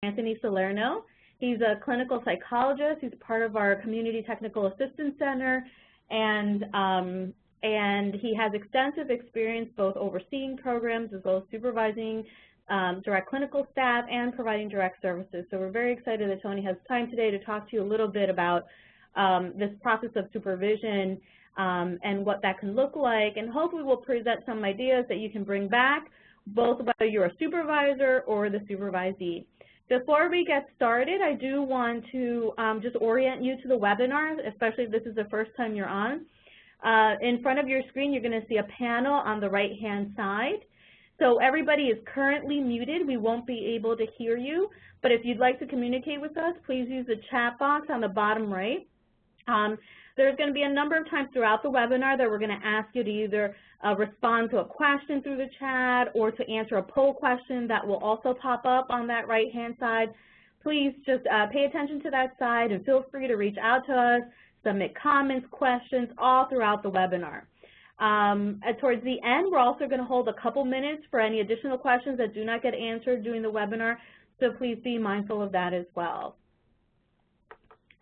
Anthony Salerno. He's a clinical psychologist. He's part of our Community Technical Assistance Center, and he has extensive experience both overseeing programs as well as supervising direct clinical staff and providing direct services. So we're very excited that Tony has time today to talk to you a little bit about this process of supervision and what that can look like, and hopefully we'll present some ideas that you can bring back, both whether you're a supervisor or the supervisee. Before we get started, I do want to just orient you to the webinar, especially if this is the first time you're on. In front of your screen, you're going to see a panel on the right-hand side. So everybody is currently muted. We won't be able to hear you, but if you'd like to communicate with us, please use the chat box on the bottom right. There's going to be a number of times throughout the webinar that we're going to ask you to either respond to a question through the chat or to answer a poll question that will also pop up on that right-hand side. Please just pay attention to that side and feel free to reach out to us, submit comments, questions, all throughout the webinar. Towards the end, we're also going to hold a couple minutes for any additional questions that do not get answered during the webinar, so please be mindful of that as well.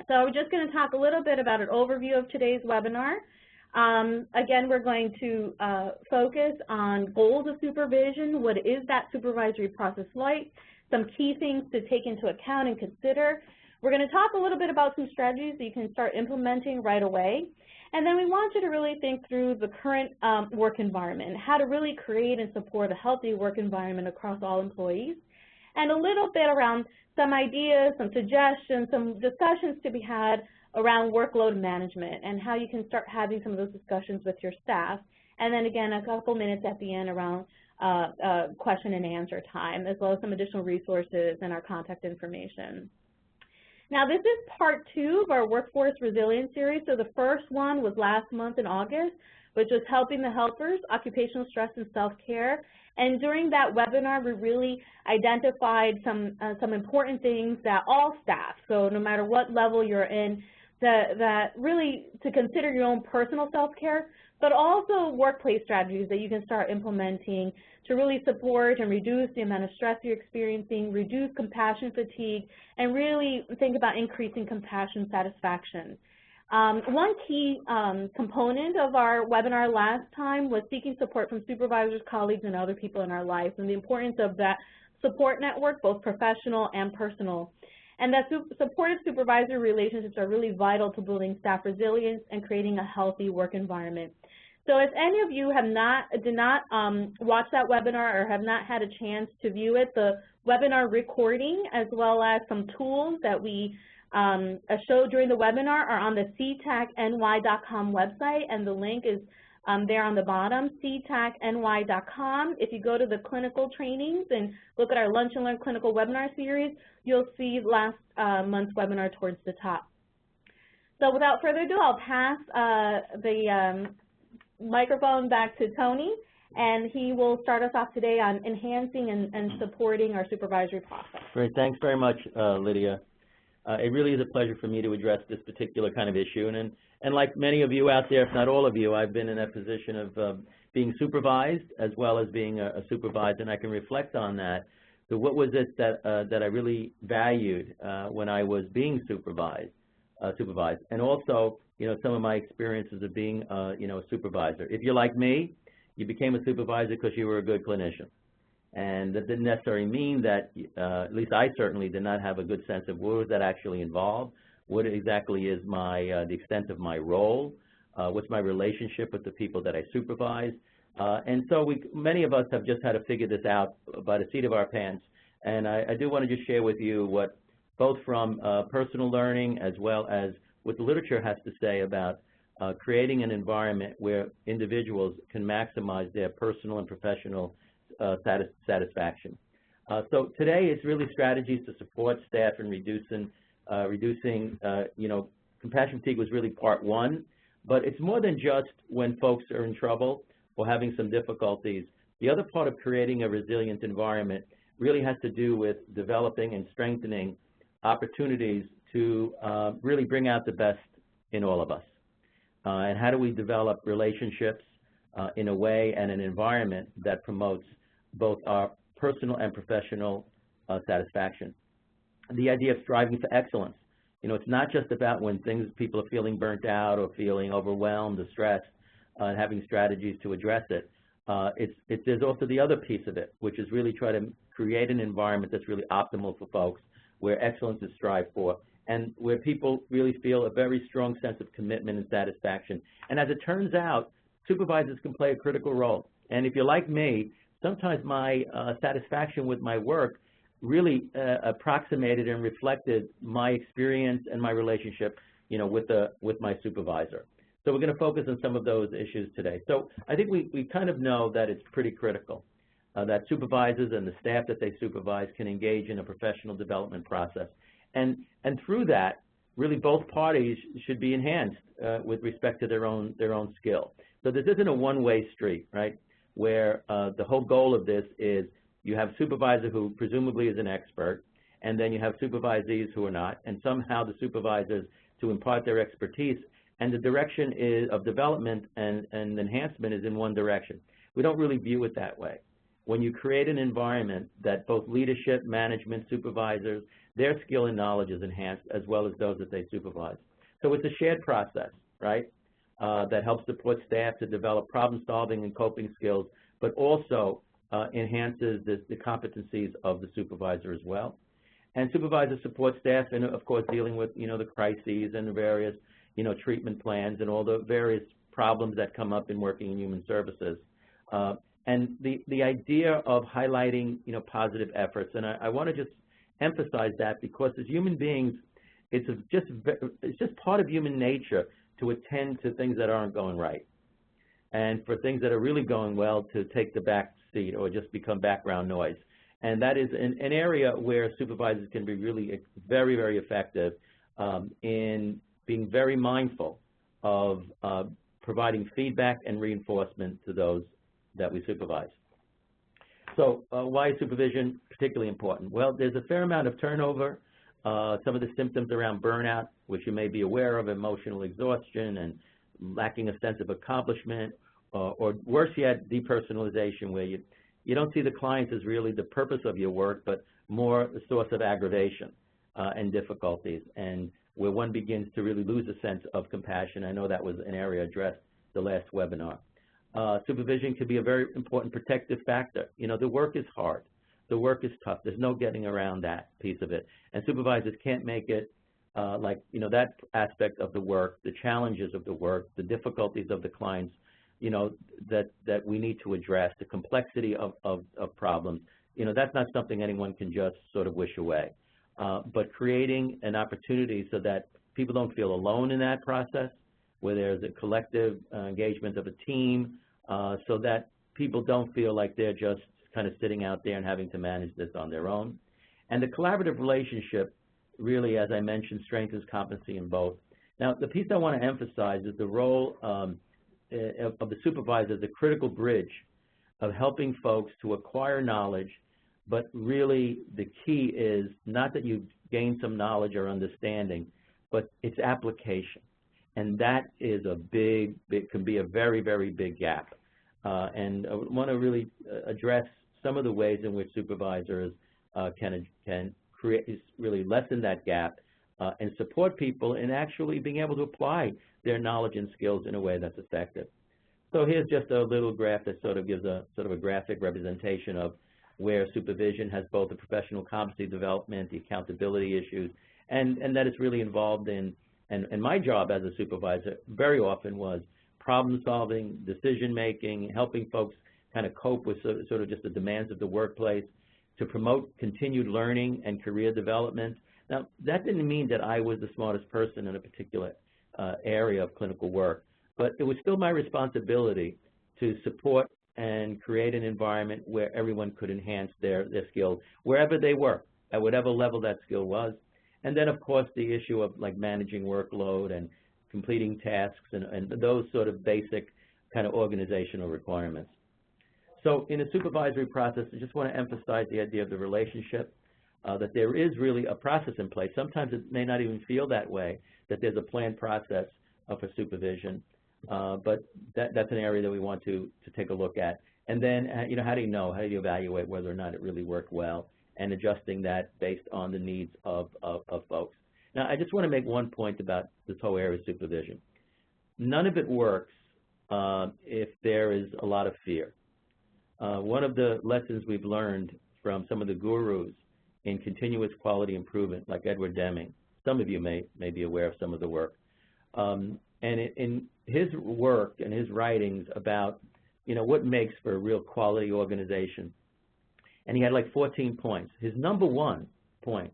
So we're just going to talk a little bit about an overview of today's webinar. Again, we're going to focus on goals of supervision. What is that supervisory process like? Some key things to take into account and consider. We're going to talk a little bit about some strategies that you can start implementing right away. And then we want you to really think through the current work environment and how to really create and support a healthy work environment across all employees. And a little bit around some ideas, some suggestions, some discussions to be had around workload management and how you can start having some of those discussions with your staff. And then again, a couple minutes at the end around question and answer time, as well as some additional resources and our contact information. Now, this is part 2 of our Workforce Resilience series. So the first one was last month in August, which was helping the helpers, occupational stress and self-care. And during that webinar, we really identified some important things that all staff, so no matter what level you're in, that really to consider your own personal self-care, but also workplace strategies that you can start implementing to really support and reduce the amount of stress you're experiencing, reduce compassion fatigue, and really think about increasing compassion satisfaction. One key component of our webinar last time was seeking support from supervisors, colleagues, and other people in our lives, and the importance of that support network, both professional and personal. And that supportive supervisory relationships are really vital to building staff resilience and creating a healthy work environment. So if any of you did not watch that webinar or have not had a chance to view it, the webinar recording as well as some tools that we showed during the webinar are on the ctacny.com website, and the link is there on the bottom, ctacny.com. If you go to the clinical trainings and look at our Lunch and Learn clinical webinar series, you'll see last month's webinar towards the top. So without further ado, I'll pass the microphone back to Tony, and he will start us off today on enhancing and supporting our supervisory process. Great, thanks very much, Lydia. It really is a pleasure for me to address this particular kind of issue. And like many of you out there, if not all of you, I've been in a position of being supervised as well as being a supervisor, and I can reflect on that. So what was it that I really valued when I was being supervised, and also, you know, some of my experiences of being, you know, a supervisor. If you're like me, you became a supervisor because you were a good clinician. And that didn't necessarily mean that, at least I certainly did not have a good sense of what was that actually involved, what exactly is the extent of my role, what's my relationship with the people that I supervise. And so many of us have just had to figure this out by the seat of our pants. And I do want to just share with you what, both from personal learning as well as what the literature has to say about creating an environment where individuals can maximize their personal and professional satisfaction. So today it's really strategies to support staff in reducing, you know, compassion fatigue was really part 1, but it's more than just when folks are in trouble or having some difficulties. The other part of creating a resilient environment really has to do with developing and strengthening opportunities to really bring out the best in all of us. And how do we develop relationships in a way and an environment that promotes both our personal and professional satisfaction. the idea of striving for excellence. You know, it's not just about when people are feeling burnt out or feeling overwhelmed or stressed, and having strategies to address it. There's also the other piece of it, which is really try to create an environment that's really optimal for folks, where excellence is strived for, and where people really feel a very strong sense of commitment and satisfaction. And as it turns out, supervisors can play a critical role. And if you're like me, sometimes my satisfaction with my work really approximated and reflected my experience and my relationship, you know, with my supervisor. So we're going to focus on some of those issues today. So I think we kind of know that it's pretty critical that supervisors and the staff that they supervise can engage in a professional development process. And through that, really both parties should be enhanced with respect to their own skill. So this isn't a one-way street, right, where the whole goal of this is you have a supervisor who presumably is an expert, and then you have supervisees who are not, and somehow the supervisors to impart their expertise, and the direction of development and enhancement is in one direction. We don't really view it that way. When you create an environment that both leadership, management, supervisors, their skill and knowledge is enhanced, as well as those that they supervise. So it's a shared process, right, that helps support staff to develop problem-solving and coping skills, but also enhances the competencies of the supervisor as well. And supervisors support staff in, of course, dealing with, you know, the crises and the various, you know, treatment plans and all the various problems that come up in working in human services. And the idea of highlighting, you know, positive efforts, and I want to just emphasize that, because as human beings, it's just part of human nature to attend to things that aren't going right, and for things that are really going well to take the back seat or just become background noise. And that is an area where supervisors can be really very, very effective in being very mindful of providing feedback and reinforcement to those that we supervise. So why is supervision particularly important? Well, there's a fair amount of turnover. Some of the symptoms around burnout, which you may be aware of, emotional exhaustion and lacking a sense of accomplishment, or worse yet, depersonalization, where you don't see the clients as really the purpose of your work, but more a source of aggravation and difficulties, and where one begins to really lose a sense of compassion. I know that was an area addressed the last webinar. Supervision could be a very important protective factor. You know, the work is hard. The work is tough. There's no getting around that piece of it. And supervisors can't make it like, you know, that aspect of the work, the challenges of the work, the difficulties of the clients, you know, that we need to address, the complexity of problems. You know, that's not something anyone can just sort of wish away. But creating an opportunity so that people don't feel alone in that process, where there's a collective engagement of a team, so that people don't feel like they're just kind of sitting out there and having to manage this on their own. And the collaborative relationship really, as I mentioned, strengthens competency in both. Now, the piece I want to emphasize is the role of the supervisor as a critical bridge of helping folks to acquire knowledge, but really the key is not that you gain some knowledge or understanding, but its application. And that is can be a very, very big gap. And I want to really address some of the ways in which supervisors can really lessen that gap and support people in actually being able to apply their knowledge and skills in a way that's effective. So here's just a little graph that sort of gives a graphic representation of where supervision has both the professional competency development, the accountability issues, and that it's really involved in. And my job as a supervisor very often was problem solving, decision making, helping folks kind of cope with sort of just the demands of the workplace, to promote continued learning and career development. Now, that didn't mean that I was the smartest person in a particular area of clinical work, but it was still my responsibility to support and create an environment where everyone could enhance their skills, wherever they were, at whatever level that skill was. And then, of course, the issue of like managing workload and completing tasks and those sort of basic kind of organizational requirements. So in a supervisory process, I just want to emphasize the idea of the relationship, that there is really a process in place. Sometimes it may not even feel that way, that there's a planned process for supervision, but that's an area that we want to take a look at. And then, you know, how do you know? How do you evaluate whether or not it really worked well? and adjusting that based on the needs of folks. Now, I just want to make one point about this whole area of supervision. None of it works if there is a lot of fear. One of the lessons we've learned from some of the gurus in continuous quality improvement, like Edward Deming, some of you may be aware of some of the work, and in his work and his writings about, what makes for a real quality organization, and he had like 14 points. His number one point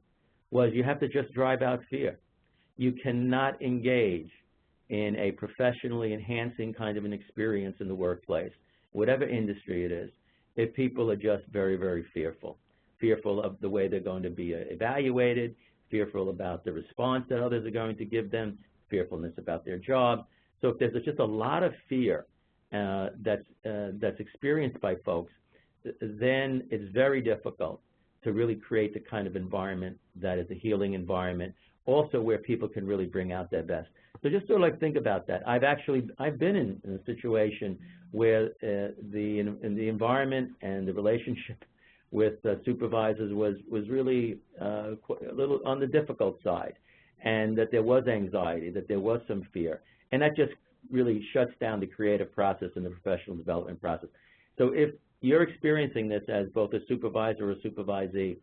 was you have to just drive out fear. You cannot engage in a professionally enhancing kind of an experience in the workplace, whatever industry it is, if people are just very, very fearful of the way they're going to be evaluated, fearful about the response that others are going to give them, fearfulness about their job. So if there's just a lot of fear that's experienced by folks, then it's very difficult to really create the kind of environment that is a healing environment, also where people can really bring out their best. So just sort of like think about that. I've been in a situation where the environment and the relationship with supervisors was really a little on the difficult side, and that there was anxiety, that there was some fear, and that just really shuts down the creative process and the professional development process. So if you're experiencing this as both a supervisor or a supervisee,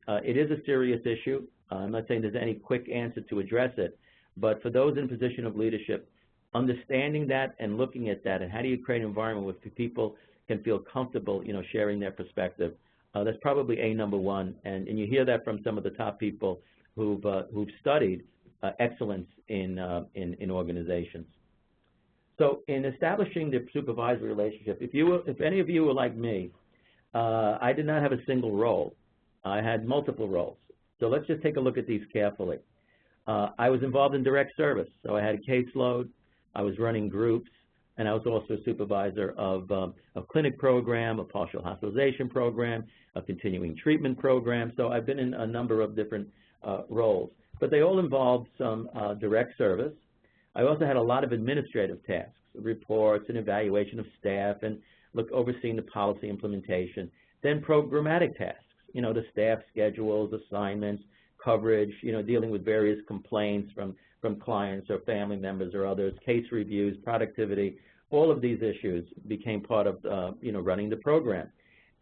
it is a serious issue. I'm not saying there's any quick answer to address it, but for those in position of leadership, understanding that and looking at that, and how do you create an environment where people can feel comfortable, sharing their perspective, that's probably number one. And you hear that from some of the top people who've studied excellence in organizations. So in establishing the supervisory relationship, if any of you were like me, I did not have a single role. I had multiple roles. So let's just take a look at these carefully. I was involved in direct service, so I had a caseload, I was running groups, and I was also a supervisor of a clinic program, a partial hospitalization program, a continuing treatment program. So I've been in a number of different roles, but they all involved some direct service. I also had a lot of administrative tasks, reports and evaluation of staff, and overseeing the policy implementation. Then programmatic tasks, the staff schedules, assignments, coverage, dealing with various complaints from clients or family members or others, case reviews, productivity. All of these issues became part of, running the program.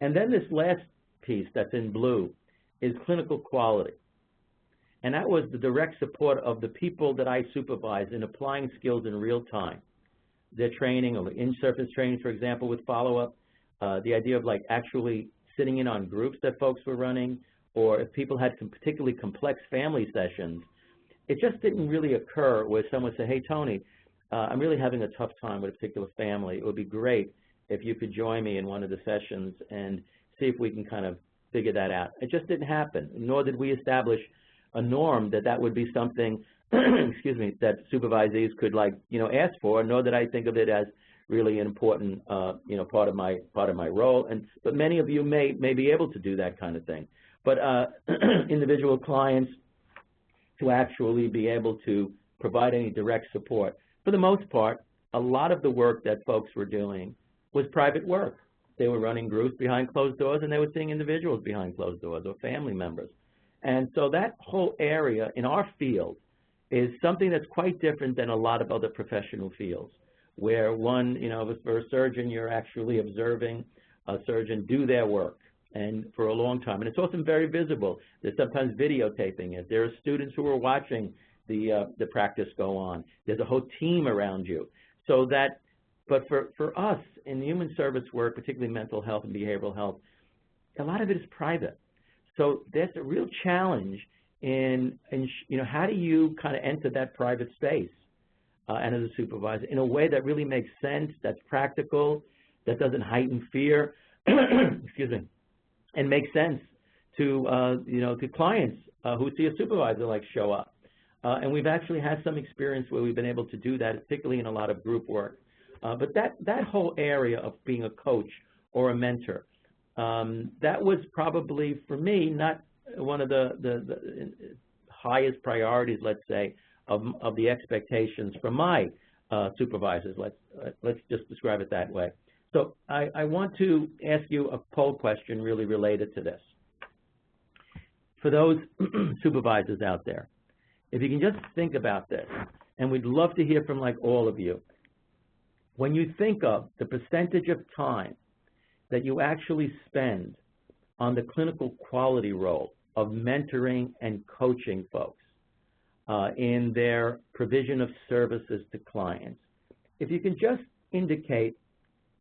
And then this last piece that's in blue is clinical quality. And that was the direct support of the people that I supervised in applying skills in real time. Their training, or in-service training, for example, with follow-up, the idea of actually sitting in on groups that folks were running, or if people had some particularly complex family sessions, it just didn't really occur where someone said, hey, Tony, I'm really having a tough time with a particular family. It would be great if you could join me in one of the sessions and see if we can kind of figure that out. It just didn't happen, nor did we establish a norm that would be something, excuse me, that supervisees could ask for, nor did I think of it as really an important, part of my role. But many of you may be able to do that kind of thing. But individual clients to actually be able to provide any direct support. For the most part, a lot of the work that folks were doing was private work. They were running groups behind closed doors, and they were seeing individuals behind closed doors or family members. And so that whole area in our field is something that's quite different than a lot of other professional fields, where one, for a surgeon, you're actually observing a surgeon do their work and for a long time. And it's often very visible. There's sometimes videotaping it. There are students who are watching the practice go on. There's a whole team around you. So that, but for us in human service work, particularly mental health and behavioral health, a lot of it is private. So there's a real challenge in how do you kind of enter that private space and as a supervisor in a way that really makes sense, that's practical, that doesn't heighten fear, excuse me, and makes sense to to clients who see a supervisor show up. And we've actually had some experience where we've been able to do that, particularly in a lot of group work. But that whole area of being a coach or a mentor, that was probably, for me, not one of the highest priorities, let's say, of the expectations from my supervisors. Let's just describe it that way. So I want to ask you a poll question really related to this. for those supervisors out there, if you can just think about this, and we'd love to hear from like all of you, when you think of the percentage of time that you actually spend on the clinical quality role of mentoring and coaching folks in their provision of services to clients, if you can just indicate,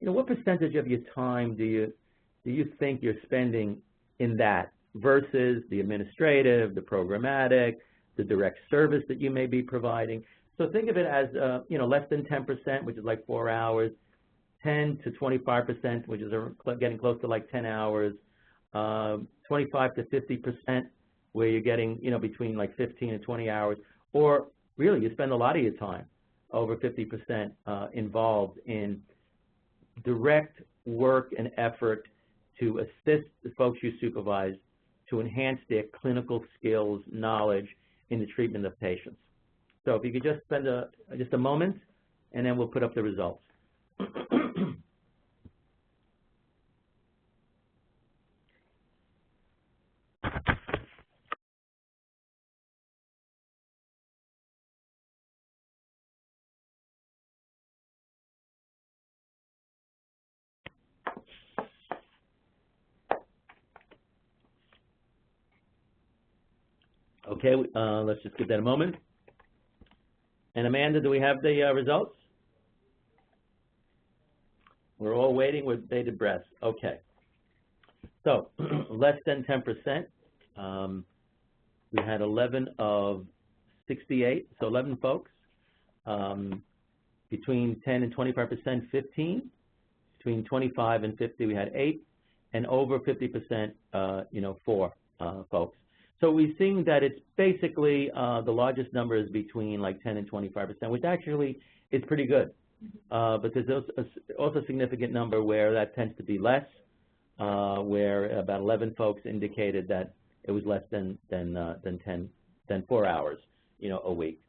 what percentage of your time do you think you're spending in that versus the administrative, the programmatic, the direct service that you may be providing. So think of it as, less than 10%, which is like 4 hours, 10 to 25%, which is getting close to like 10 hours, 25 to 50%, where you're getting, between like 15 and 20 hours, or really you spend a lot of your time, over 50%, involved in direct work and effort to assist the folks you supervise to enhance their clinical skills, knowledge in the treatment of patients. So if you could just spend just a moment, and then we'll put up the results. Okay, let's just give that a moment. And Amanda, do we have the results? We're all waiting with bated breath. Okay. So less than 10%. We had 11 of 68, so 11 folks. Between 10 and 25%, 15. Between 25 and 50, we had 8. And over 50%, 4 folks. So we've seen that it's basically the largest number is between like 10 and 25%, which actually is pretty good. But there's also a significant number where that tends to be less, where about 11 folks indicated that it was less than 4 hours, a week.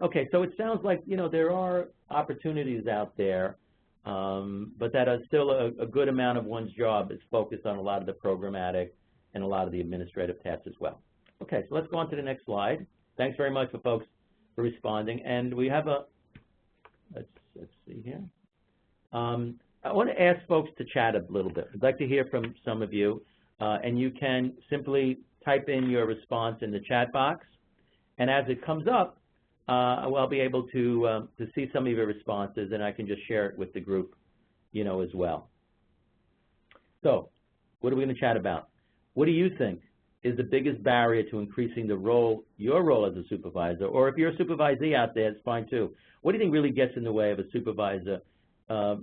Okay, so it sounds like there are opportunities out there, but that is still a good amount of one's job is focused on a lot of the programmatic and a lot of the administrative tasks as well. Okay, so let's go on to the next slide. Thanks very much for folks for responding. And we have let's see here. I want to ask folks to chat a little bit. I'd like to hear from some of you, and you can simply type in your response in the chat box. And as it comes up, I'll be able to see some of your responses, and I can just share it with the group, as well. So what are we going to chat about? What do you think is the biggest barrier to increasing your role as a supervisor? Or if you're a supervisee out there, it's fine too. What do you think really gets in the way of a supervisor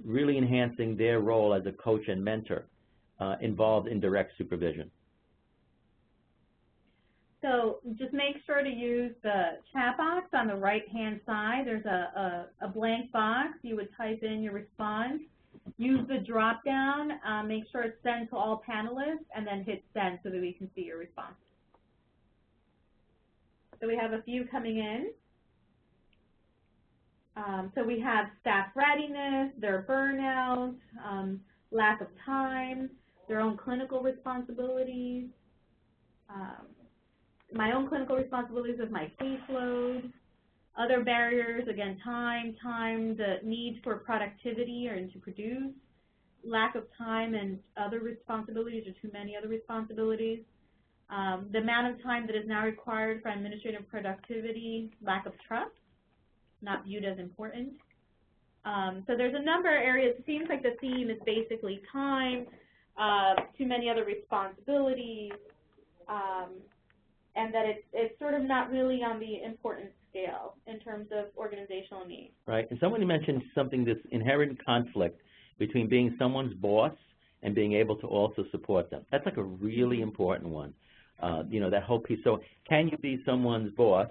really enhancing their role as a coach and mentor involved in direct supervision? So just make sure to use the chat box on the right-hand side. There's a blank box. You would type in your response. Use the drop-down, make sure it's sent to all panelists, and then hit send so that we can see your response. So we have a few coming in. So we have staff readiness, their burnout, lack of time, their own clinical responsibilities, my own clinical responsibilities with my caseload. Other barriers, again, time, the need for productivity or to produce, lack of time and other responsibilities or too many other responsibilities, the amount of time that is now required for administrative productivity, lack of trust, not viewed as important. So there's a number of areas. It seems like the theme is basically time, too many other responsibilities, and that it's sort of not really on the important scale in terms of organizational needs. Right, and somebody mentioned something, this inherent conflict between being someone's boss and being able to also support them. That's like a really important one, that whole piece. So can you be someone's boss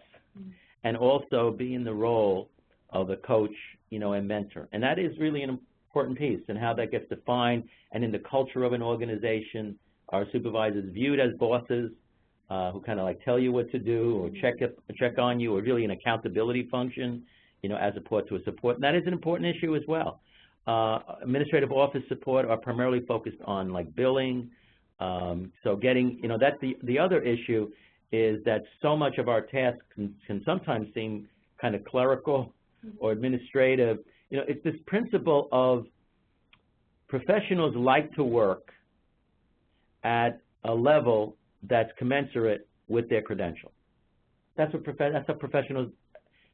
and also be in the role of a coach, and mentor? And that is really an important piece, and how that gets defined. And in the culture of an organization, are supervisors viewed as bosses who kind of like tell you what to do or check on you, or really an accountability function, as opposed to a support? And that is an important issue as well. Administrative office support are primarily focused on like billing, So getting, that's the other issue is that so much of our tasks can sometimes seem kind of clerical or administrative. It's this principle of professionals like to work at a level that's commensurate with their credential. That's how professionals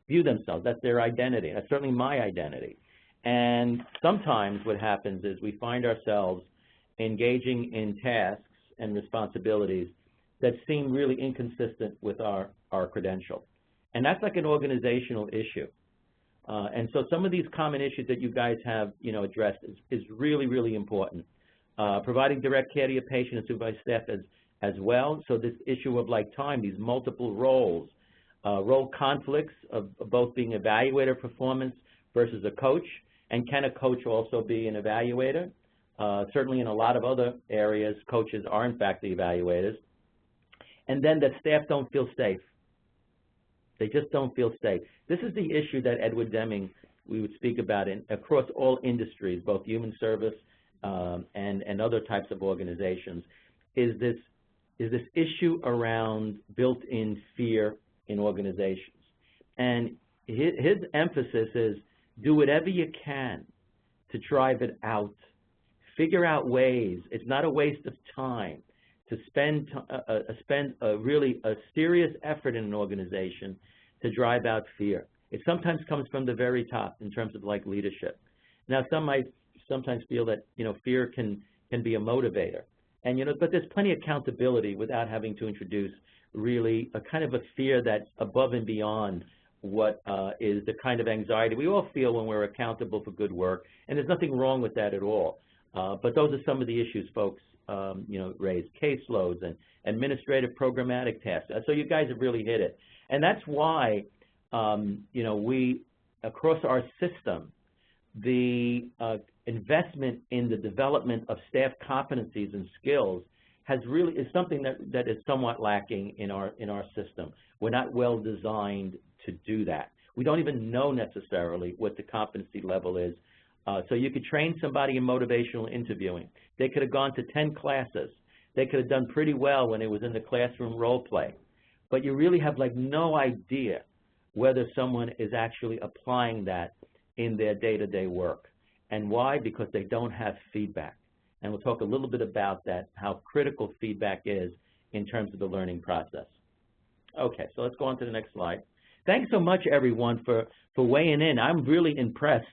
view themselves. That's their identity. That's certainly my identity. And sometimes what happens is we find ourselves engaging in tasks and responsibilities that seem really inconsistent with our credential. And that's like an organizational issue. And so some of these common issues that you guys have, addressed is really, really important. Providing direct care to your patient and supervised staff as well. So this issue of like time, these multiple roles, role conflicts of both being evaluator of performance versus a coach, and can a coach also be an evaluator? Certainly in a lot of other areas, coaches are in fact the evaluators. And then that staff don't feel safe. They just don't feel safe. This is the issue that Edward Deming, we would speak about across all industries, both human service and other types of organizations, is this issue around built-in fear in organizations. And his emphasis is do whatever you can to drive it out. Figure out ways. It's not a waste of time to spend really a serious effort in an organization to drive out fear. It sometimes comes from the very top in terms of like leadership. Now, some might sometimes feel that fear can be a motivator, and but there's plenty of accountability without having to introduce really a kind of a fear that's above and beyond what is the kind of anxiety we all feel when we're accountable for good work, and there's nothing wrong with that at all. But those are some of the issues folks raised: caseloads and administrative programmatic tasks. So you guys have really hit it, and that's why we across our system, the investment in the development of staff competencies and skills is something that is somewhat lacking in our system. We're not well designed to do that. We don't even know necessarily what the competency level is. So you could train somebody in motivational interviewing. They could have gone to 10 classes. They could have done pretty well when it was in the classroom role play. But you really have like no idea whether someone is actually applying that in their day-to-day work. And why? Because they don't have feedback. And we'll talk a little bit about that, how critical feedback is in terms of the learning process. Okay, so let's go on to the next slide. Thanks so much, everyone, for weighing in. I'm really impressed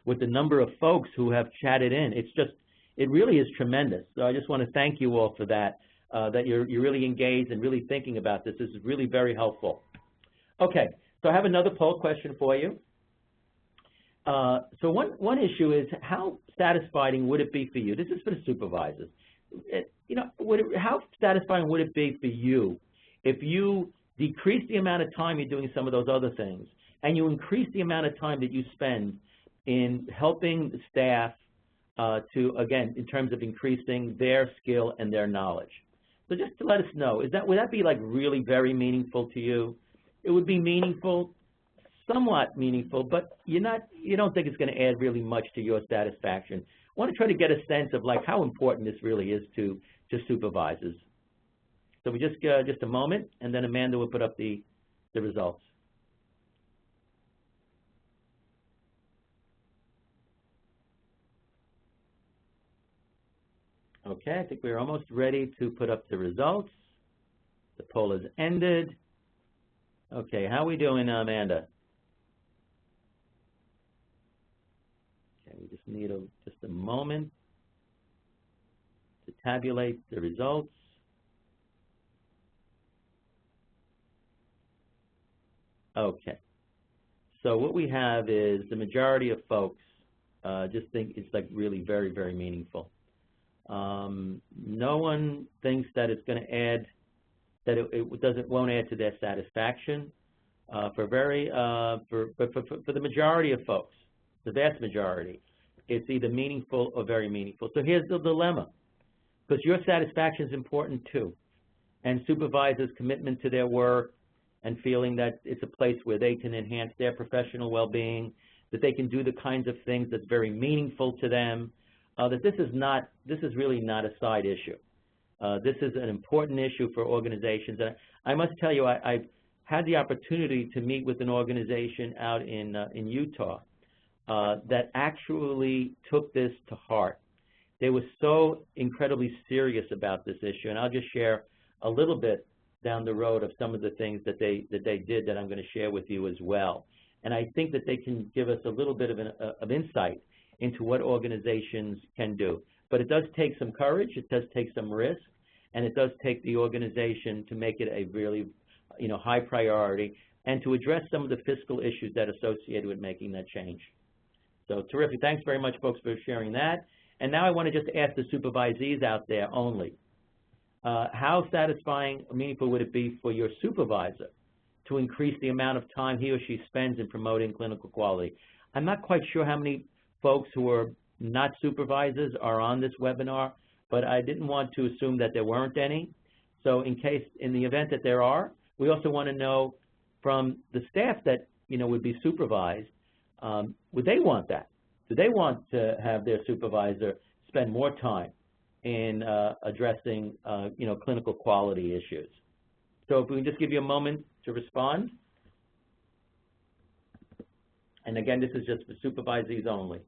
with the number of folks who have chatted in. It really is tremendous. So I just want to thank you all for that, that you're really engaged and really thinking about this. This is really very helpful. Okay, so I have another poll question for you. So one issue is, how satisfying would it be for you? This is for the supervisors. How satisfying would it be for you if you decrease the amount of time you're doing some of those other things, and you increase the amount of time that you spend in helping the staff to, again, in terms of increasing their skill and their knowledge? So just to let us know, would that be like really very meaningful to you? It would be meaningful, somewhat meaningful, but you don't think it's going to add really much to your satisfaction. I want to try to get a sense of like how important this really is to supervisors. So we just a moment, and then Amanda will put up the results. Okay, I think we're almost ready to put up the results. The poll has ended. Okay, how are we doing, Amanda? Okay, we just need just a moment to tabulate the results. Okay, so what we have is the majority of folks just think it's like really very, very meaningful. No one thinks that it's going to add, that it won't add to their satisfaction. For the majority of folks, the vast majority, it's either meaningful or very meaningful. So here's the dilemma, because your satisfaction is important too, and supervisors' commitment to their work and feeling that it's a place where they can enhance their professional well-being, that they can do the kinds of things that's very meaningful to them, that this is really not a side issue. This is an important issue for organizations. And I must tell you, I've had the opportunity to meet with an organization out in Utah that actually took this to heart. They were so incredibly serious about this issue, and I'll just share a little bit down the road of some of the things that they did that I'm going to share with you as well. And I think that they can give us a little bit of insight into what organizations can do. But it does take some courage, it does take some risk, and it does take the organization to make it a really high priority and to address some of the fiscal issues that are associated with making that change. So terrific. Thanks very much, folks, for sharing that. And now I want to just ask the supervisees out there only, how satisfying or meaningful would it be for your supervisor to increase the amount of time he or she spends in promoting clinical quality? I'm not quite sure how many folks who are not supervisors are on this webinar, but I didn't want to assume that there weren't any. So in the event that there are, we also want to know from the staff that would be supervised, would they want that? Do they want to have their supervisor spend more time in addressing clinical quality issues? So if we can just give you a moment to respond. And again, this is just for supervisees only.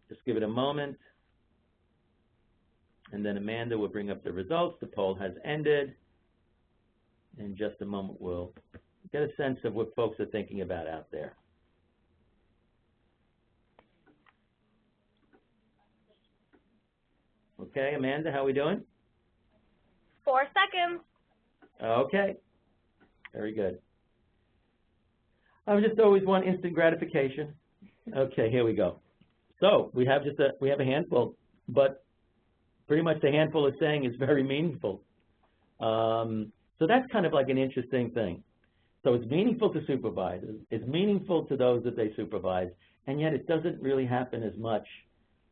Just give it a moment. And then Amanda will bring up the results. The poll has ended. In just a moment, we'll get a sense of what folks are thinking about out there. Okay, Amanda, how are we doing? 4 seconds. Okay, very good. I just always want instant gratification. Okay, here we go. So we have a handful, but pretty much the handful is saying it's very meaningful. So that's kind of like an interesting thing. So it's meaningful to supervisors, it's meaningful to those that they supervise, and yet it doesn't really happen as much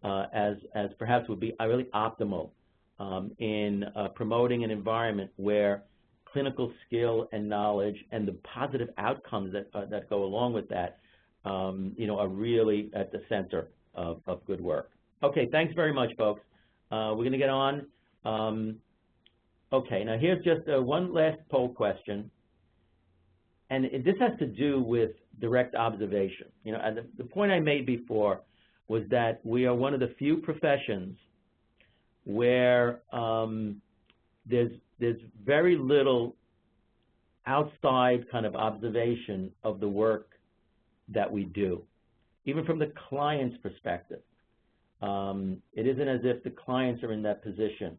as perhaps would be really optimal in promoting an environment where clinical skill and knowledge and the positive outcomes that go along with that, are really at the center of good work. Okay, thanks very much, folks. We're going to get on. Okay, now here's just one last poll question, and this has to do with direct observation. And the point I made before was that we are one of the few professions where there's very little outside kind of observation of the work that we do, even from the client's perspective. It isn't as if the clients are in that position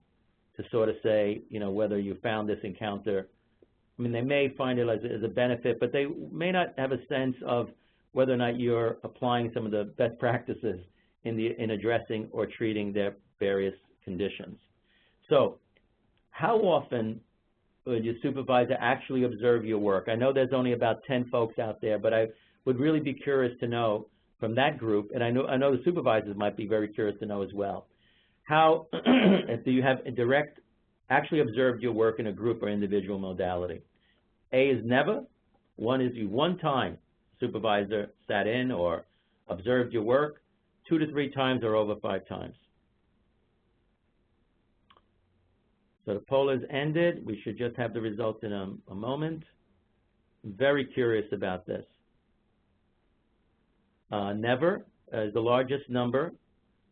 to sort of say, whether you found this encounter. I mean, they may find it as a benefit, but they may not have a sense of whether or not you're applying some of the best practices in addressing or treating their various conditions. So how often would your supervisor actually observe your work? I know there's only about 10 folks out there, but I would really be curious to know from that group, and I know the supervisors might be very curious to know as well, how do you have actually observed your work in a group or individual modality? A is never. 1 is you one time supervisor sat in or observed your work. 2 to 3 times or over 5 times. So the poll has ended. We should just have the results in a moment. I'm very curious about this. Never is the largest number.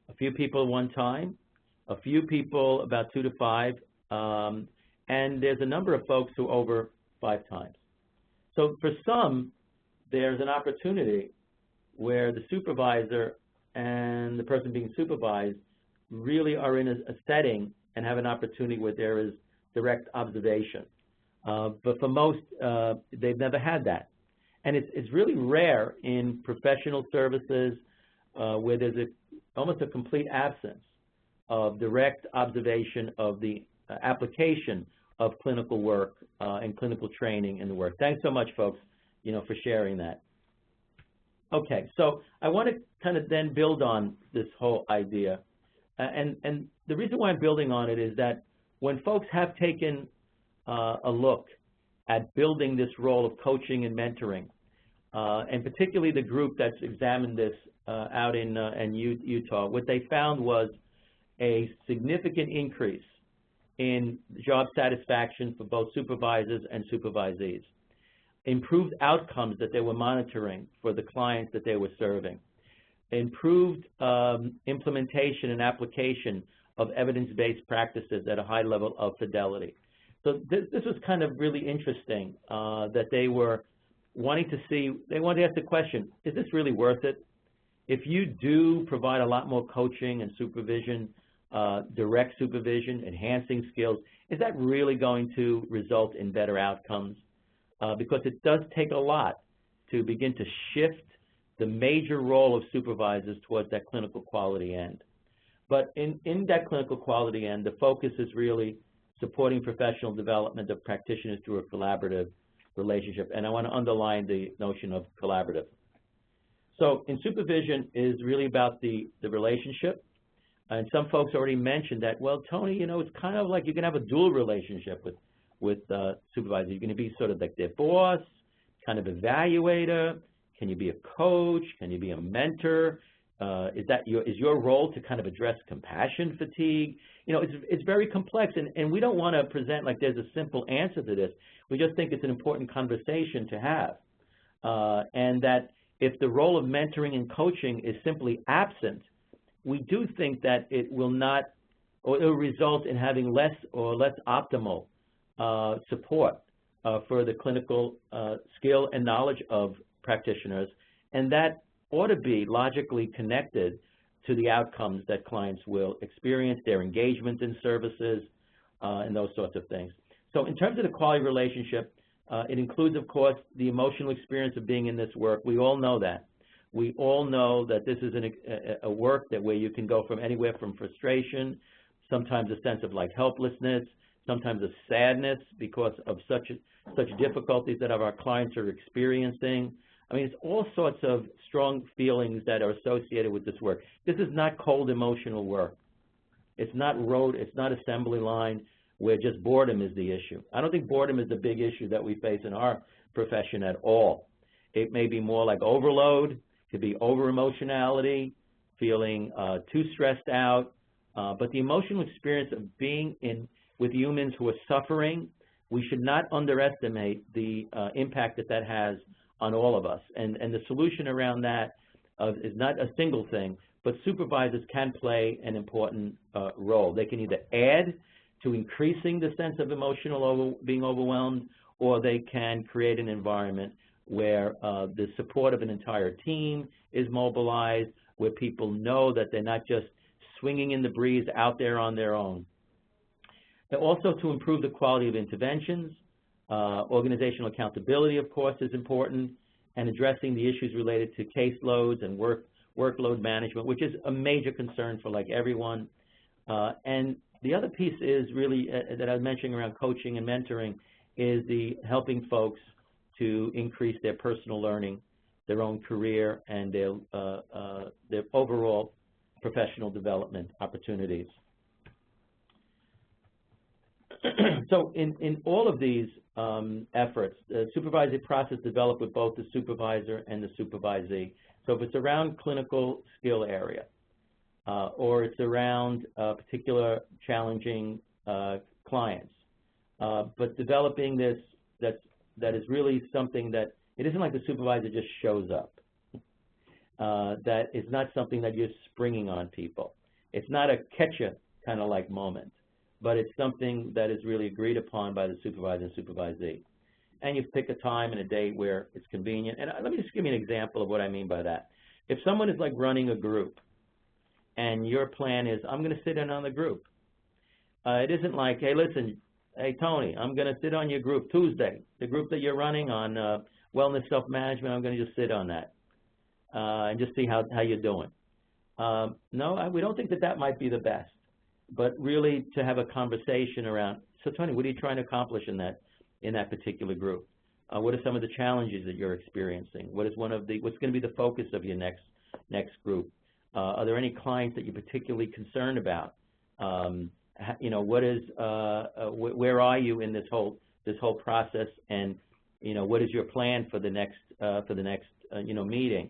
A few people 1 time. A few people about 2 to 5. And there's a number of folks who over 5 times. So for some, there's an opportunity where the supervisor and the person being supervised really are in a setting and have an opportunity where there is direct observation. But for most, they've never had that. And it's really rare in professional services where there's almost a complete absence of direct observation of the application of clinical work and clinical training in the work. Thanks so much, folks, for sharing that. Okay, so I want to kind of then build on this whole idea. And the reason why I'm building on it is that when folks have taken a look at building this role of coaching and mentoring, and particularly the group that's examined this out in Utah, what they found was a significant increase in job satisfaction for both supervisors and supervisees, improved outcomes that they were monitoring for the clients that they were serving, improved implementation and application of evidence-based practices at a high level of fidelity. So this was kind of really interesting that they were wanting to see, they wanted to ask the question, is this really worth it? If you do provide a lot more coaching and supervision, direct supervision, enhancing skills, is that really going to result in better outcomes? Because it does take a lot to begin to shift the major role of supervisors towards that clinical quality end. But in that clinical quality end, the focus is really supporting professional development of practitioners through a collaborative relationship. And I want to underline the notion of collaborative. So in supervision is really about the relationship. And some folks already mentioned that, well, Tony, you know, it's kind of like you can have a dual relationship with supervisors. You're going to be sort of like their boss, kind of evaluator. Can you be a coach? Can you be a mentor? Is your role to kind of address compassion fatigue? You know, it's very complex, and we don't want to present like there's a simple answer to this. We just think it's an important conversation to have, and that if the role of mentoring and coaching is simply absent, we do think that it will not, or it will result in having less optimal support for the clinical skill and knowledge of practitioners, and that ought to be logically connected to the outcomes that clients will experience, their engagement in services, and those sorts of things. So in terms of the quality relationship, it includes, of course, the emotional experience of being in this work. We all know that. We all know that this is a work that where you can go from anywhere from frustration, sometimes a sense of like helplessness, sometimes a sadness because of such difficulties that our clients are experiencing. I mean, it's all sorts of strong feelings that are associated with this work. This is not cold emotional work. It's not rote, it's not assembly line where just boredom is the issue. I don't think boredom is the big issue that we face in our profession at all. It may be more like overload, it could be over-emotionality, feeling too stressed out, but the emotional experience of being with humans who are suffering, we should not underestimate the impact that has on all of us. And the solution around that is not a single thing, but supervisors can play an important role. They can either add to increasing the sense of being overwhelmed, or they can create an environment where the support of an entire team is mobilized, where people know that they're not just swinging in the breeze out there on their own. And also to improve the quality of interventions. Organizational accountability, of course, is important, and addressing the issues related to caseloads and workload management, which is a major concern for like everyone. And the other piece is really, that I was mentioning around coaching and mentoring, is the helping folks to increase their personal learning, their own career, and their overall professional development opportunities. So in all of these efforts, the supervisory process developed with both the supervisor and the supervisee. So if it's around clinical skill area, or it's around particular challenging clients, but developing this that is really something that, it isn't like the supervisor just shows up. That is not something that you're springing on people. It's not a catch-up kind of like moment, but it's something that is really agreed upon by the supervisor and supervisee. And you pick a time and a date where it's convenient. And let me just give you an example of what I mean by that. If someone is like running a group, and your plan is, I'm going to sit in on the group. It isn't like, hey, listen, hey, Tony, I'm going to sit on your group Tuesday. The group that you're running on wellness self-management, I'm going to just sit on that and just see how you're doing. No, we don't think that might be the best. But really to have a conversation around, so Tony, what are you trying to accomplish in that particular group? What are some of the challenges that you're experiencing? What's going to be the focus of your next group? Are there any clients that you're particularly concerned about? You know, where are you in this whole process? And you know, what is your plan for the next meeting?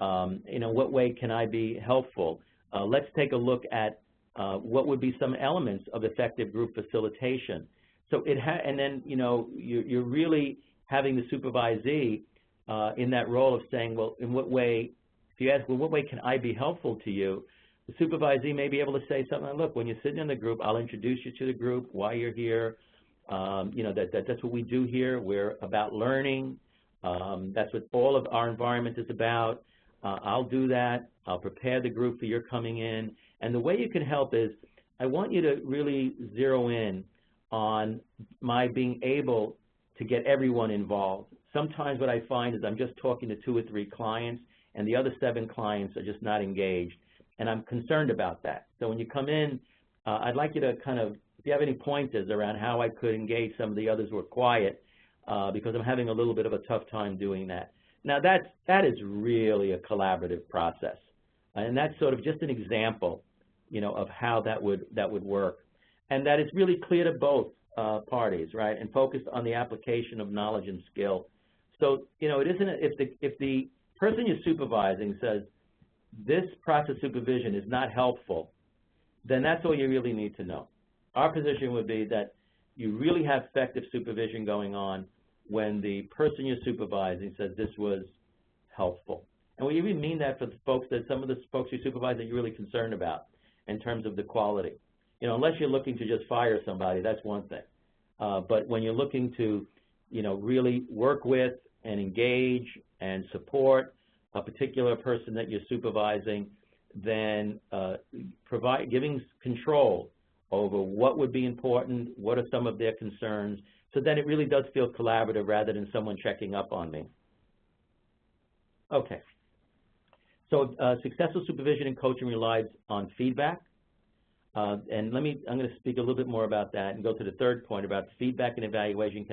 You know, what way can I be helpful? Let's take a look at What would be some elements of effective group facilitation? So and then, you know, you're really having the supervisee in that role of saying, well, in what way, if you ask, well, what way can I be helpful to you? The supervisee may be able to say something like, look, when you're sitting in the group, I'll introduce you to the group, why you're here. You know, that's what we do here. We're about learning. That's what all of our environment is about. I'll do that. I'll prepare the group for your coming in. And the way you can help is, I want you to really zero in on my being able to get everyone involved. Sometimes what I find is I'm just talking to 2 or 3 clients, and the other 7 clients are just not engaged. And I'm concerned about that. So when you come in, I'd like you to kind of, if you have any pointers around how I could engage some of the others who are quiet, because I'm having a little bit of a tough time doing that. Now that is really a collaborative process. And that's sort of just an example, you know, of how that would work. And that is really clear to both parties, right, and focused on the application of knowledge and skill. So, you know, it isn't, if the person you're supervising says, this process supervision is not helpful, then that's all you really need to know. Our position would be that you really have effective supervision going on when the person you're supervising says this was helpful. And we even mean that for the folks that some of the folks you supervise that you're really concerned about in terms of the quality. You know, unless you're looking to just fire somebody, that's one thing. But when you're looking to, you know, really work with and engage and support a particular person that you're supervising, then giving control over what would be important, what are some of their concerns, so then it really does feel collaborative rather than someone checking up on me. Okay. So successful supervision and coaching relies on feedback. And I'm going to speak a little bit more about that and go to the third point about feedback and evaluation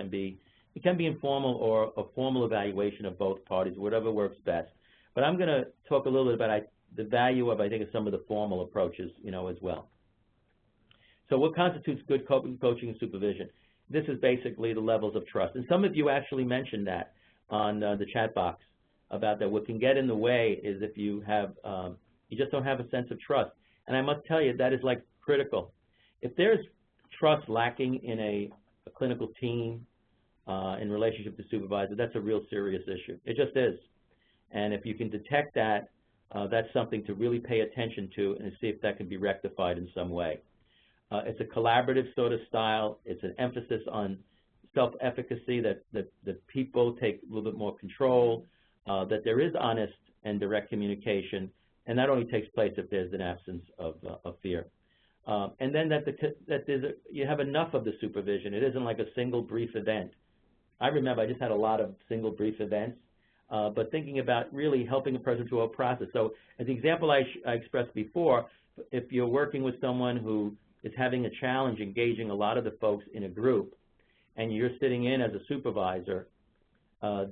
it can be informal or a formal evaluation of both parties, whatever works best. But I'm going to talk a little bit about the value of, I think, of some of the formal approaches, you know, as well. So what constitutes good coaching and supervision? This is basically the levels of trust. And some of you actually mentioned that on the chat box about that. What can get in the way is if you have, you just don't have a sense of trust. And I must tell you, that is like critical. If there's trust lacking in a clinical team in relationship to supervisor, that's a real serious issue. It just is. And if you can detect that, that's something to really pay attention to and see if that can be rectified in some way. It's a collaborative sort of style. It's an emphasis on self-efficacy, that people take a little bit more control, that there is honest and direct communication, and that only takes place if there's an absence of fear. And then that you have enough of the supervision. It isn't like a single brief event. I remember I just had a lot of single brief events, but thinking about really helping a person through a process. So as the example I expressed before, if you're working with someone who is having a challenge engaging a lot of the folks in a group, and you're sitting in as a supervisor,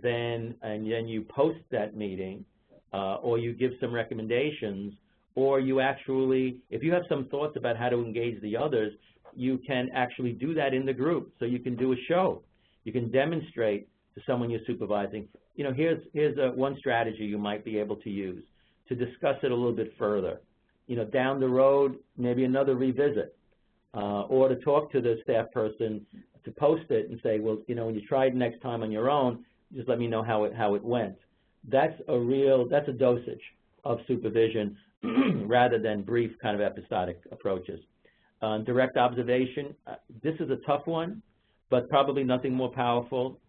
then you post that meeting, or you give some recommendations, or you actually, if you have some thoughts about how to engage the others, you can actually do that in the group. So you can do a show. You can demonstrate to someone you're supervising, you know, here's one strategy you might be able to use to discuss it a little bit further. You know, down the road, maybe another revisit, or to talk to the staff person, to post it and say, well, you know, when you try it next time on your own, just let me know how it went. That's a dosage of supervision rather than brief kind of episodic approaches. Direct observation, this is a tough one, but probably nothing more powerful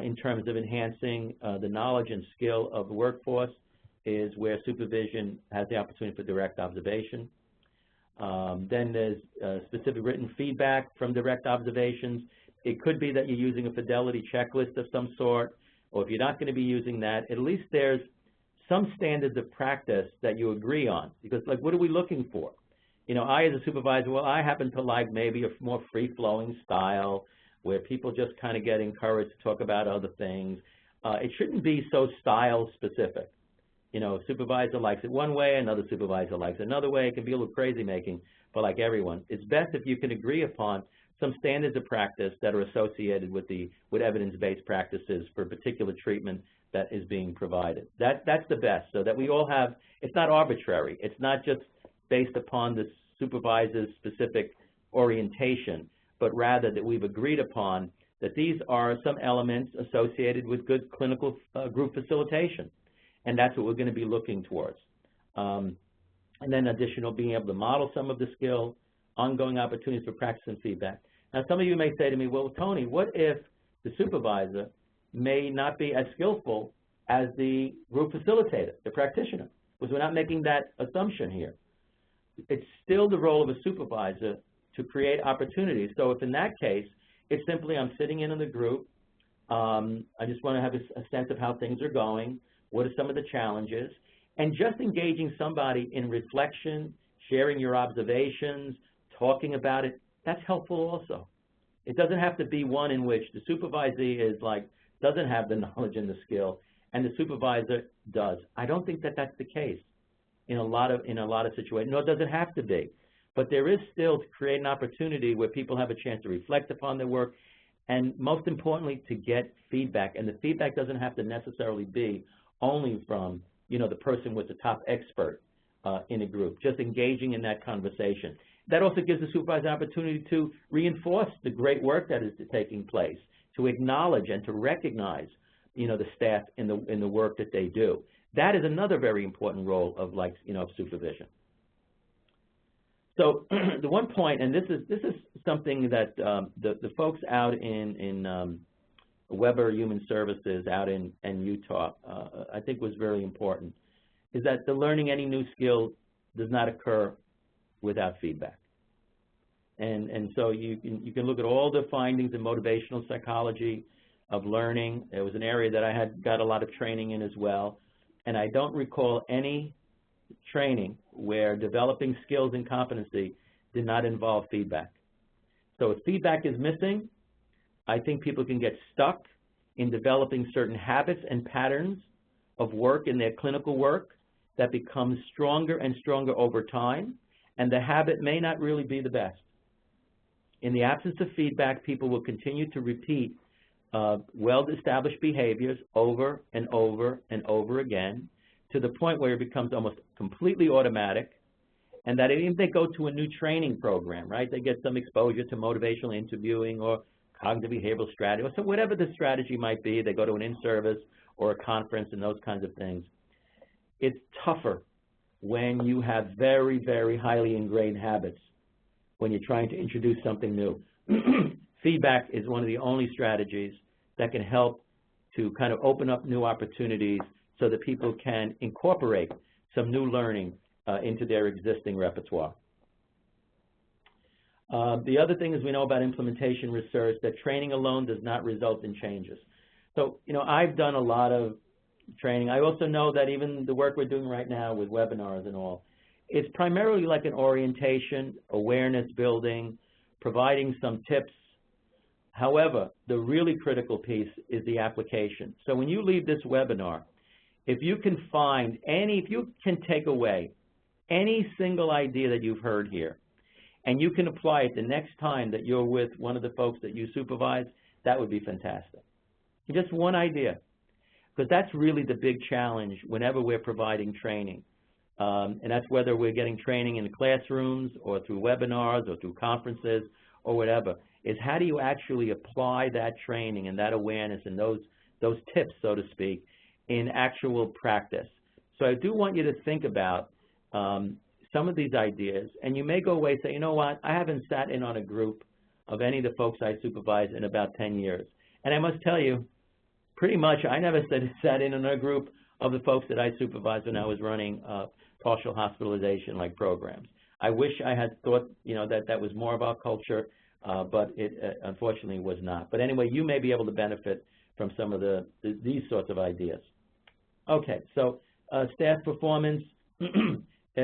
in terms of enhancing the knowledge and skill of the workforce is where supervision has the opportunity for direct observation. Then there's specific written feedback from direct observations. It could be that you're using a fidelity checklist of some sort, or if you're not going to be using that, at least there's some standards of practice that you agree on. Because, like, what are we looking for? You know, I as a supervisor, well, I happen to like maybe a more free-flowing style where people just kind of get encouraged to talk about other things. It shouldn't be so style-specific. You know, a supervisor likes it one way, another supervisor likes it another way. It can be a little crazy-making for, like, everyone. It's best if you can agree upon some standards of practice that are associated with evidence-based practices for a particular treatment that is being provided. That's the best, so that we all have, it's not arbitrary. It's not just based upon this supervisor's specific orientation, but rather that we've agreed upon that these are some elements associated with good clinical group facilitation, and that's what we're going to be looking towards. And then additional being able to model some of the skills, ongoing opportunities for practice and feedback. Now, some of you may say to me, well, Tony, what if the supervisor may not be as skillful as the group facilitator, the practitioner? Because we're not making that assumption here. It's still the role of a supervisor to create opportunities. So if in that case, it's simply I'm sitting in the group, I just want to have a sense of how things are going, what are some of the challenges, and just engaging somebody in reflection, sharing your observations, talking about it, that's helpful also. It doesn't have to be one in which the supervisee is like, doesn't have the knowledge and the skill, and the supervisor does. I don't think that that's the case in a lot of situations, nor does it have to be. But there is still to create an opportunity where people have a chance to reflect upon their work, and most importantly, to get feedback. And the feedback doesn't have to necessarily be only from, you know, the person with the top expert in a group, just engaging in that conversation. That also gives the supervisor an opportunity to reinforce the great work that is taking place, to acknowledge and to recognize, you know, the staff in the work that they do. That is another very important role of, like, you know, of supervision. So the one point, and this is something that the folks out in Weber Human Services out in Utah, I think was very important, is that the learning any new skill does not occur without feedback. And so you can look at all the findings in motivational psychology of learning. It was an area that I had got a lot of training in as well, and I don't recall any training where developing skills and competency did not involve feedback. So if feedback is missing, I think people can get stuck in developing certain habits and patterns of work in their clinical work that becomes stronger and stronger over time, and the habit may not really be the best. In the absence of feedback, people will continue to repeat well-established behaviors over and over and over again, to the point where it becomes almost completely automatic, and that even if they go to a new training program, right, they get some exposure to motivational interviewing or cognitive behavioral strategy, or so whatever the strategy might be, they go to an in-service or a conference and those kinds of things. It's tougher when you have very, very highly ingrained habits when you're trying to introduce something new. Feedback is one of the only strategies that can help to kind of open up new opportunities so that people can incorporate some new learning into their existing repertoire. The other thing is we know about implementation research that training alone does not result in changes. So, you know, I've done a lot of training. I also know that even the work we're doing right now with webinars and all, it's primarily like an orientation, awareness building, providing some tips. However, the really critical piece is the application. So when you leave this webinar, if you can find if you can take away any single idea that you've heard here, and you can apply it the next time that you're with one of the folks that you supervise, that would be fantastic. Just one idea, because that's really the big challenge whenever we're providing training. And that's whether we're getting training in the classrooms or through webinars or through conferences or whatever, is how do you actually apply that training and that awareness and those tips, so to speak, in actual practice. So I do want you to think about some of these ideas, and you may go away and say, you know what, I haven't sat in on a group of any of the folks I supervise in about 10 years. And I must tell you, pretty much I never sat in on a group of the folks that I supervised when I was running partial hospitalization-like programs. I wish I had thought, you know, that was more of our culture, but it unfortunately was not. But anyway, you may be able to benefit from some of these sorts of ideas. Okay, so staff performance,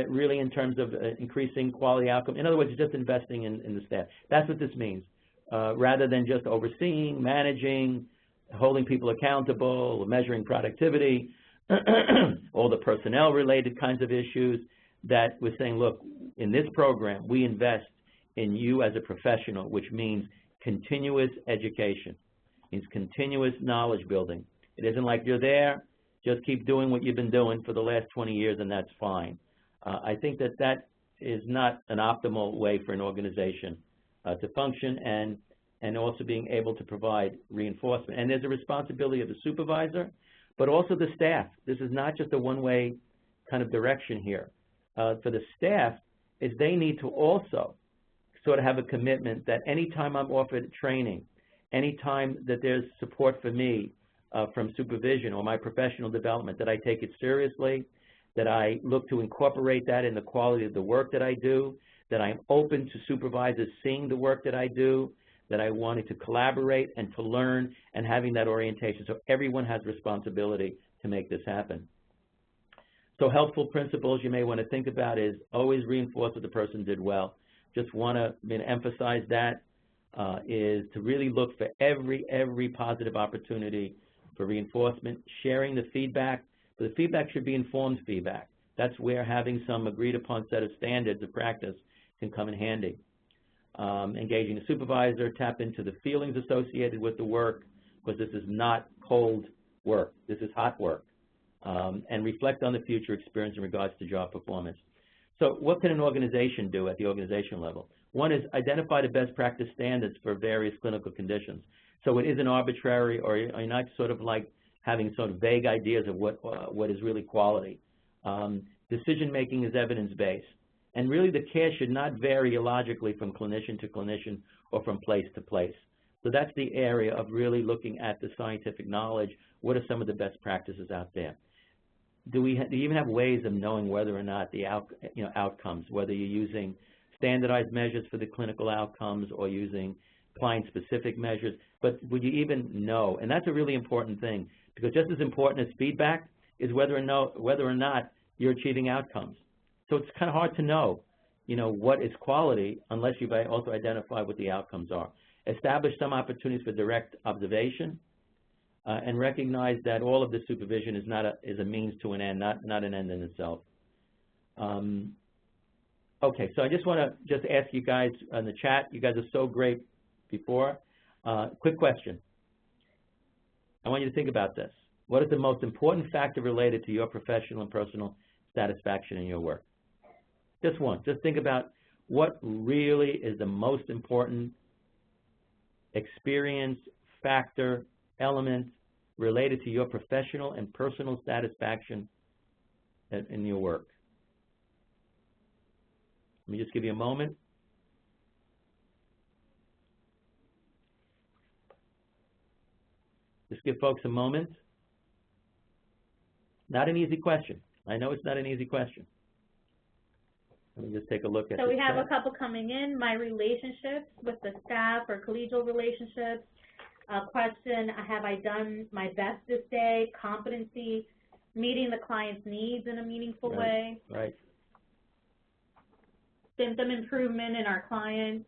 really in terms of increasing quality outcome. In other words, just investing in the staff. That's what this means. Rather than just overseeing, managing, holding people accountable, measuring productivity, all the personnel-related kinds of issues, that we're saying, look, in this program, we invest in you as a professional, which means continuous education, means continuous knowledge building. It isn't like you're there, just keep doing what you've been doing for the last 20 years and that's fine. I think that is not an optimal way for an organization to function, and also being able to provide reinforcement. And there's a responsibility of the supervisor, but also the staff. This is not just a one-way kind of direction here. For the staff, is they need to also sort of have a commitment that anytime I'm offered training, anytime that there's support for me from supervision or my professional development, that I take it seriously, that I look to incorporate that in the quality of the work that I do, that I'm open to supervisors seeing the work that I do, that I wanted to collaborate and to learn and having that orientation. So everyone has responsibility to make this happen. So helpful principles you may want to think about is always reinforce what the person did well. Just want to emphasize that is to really look for every positive opportunity for reinforcement, sharing the feedback. But the feedback should be informed feedback. That's where having some agreed upon set of standards of practice can come in handy. Engaging the supervisor, tap into the feelings associated with the work, because this is not cold work. This is hot work. And reflect on the future experience in regards to job performance. So what can an organization do at the organization level? One is identify the best practice standards for various clinical conditions. So it isn't arbitrary, or you're not sort of like having sort of vague ideas of what is really quality. Decision-making is evidence-based. And really the care should not vary illogically from clinician to clinician or from place to place. So that's the area of really looking at the scientific knowledge. What are some of the best practices out there? Do you even have ways of knowing whether or not the outcomes, whether you're using standardized measures for the clinical outcomes or using client-specific measures, but would you even know? And that's a really important thing, because just as important as feedback is whether or not you're achieving outcomes. So it's kind of hard to know, what is quality unless you've also identified what the outcomes are. Establish some opportunities for direct observation, and recognize that all of the supervision is a means to an end, not an end in itself. Okay, so I just want to ask you guys in the chat. You guys are so great before. Quick question. I want you to think about this. What is the most important factor related to your professional and personal satisfaction in your work? Just one. Just think about what really is the most important experience, factor, element related to your professional and personal satisfaction in your work. Let me just give you a moment. Just give folks a moment. Not an easy question. I know it's not an easy question. Let me just take a look at So we have chat. a couple coming in. My relationships with the staff or collegial relationships. Question, have I done my best this day? Competency, meeting the client's needs in a meaningful way. Right. Symptom improvement in our clients.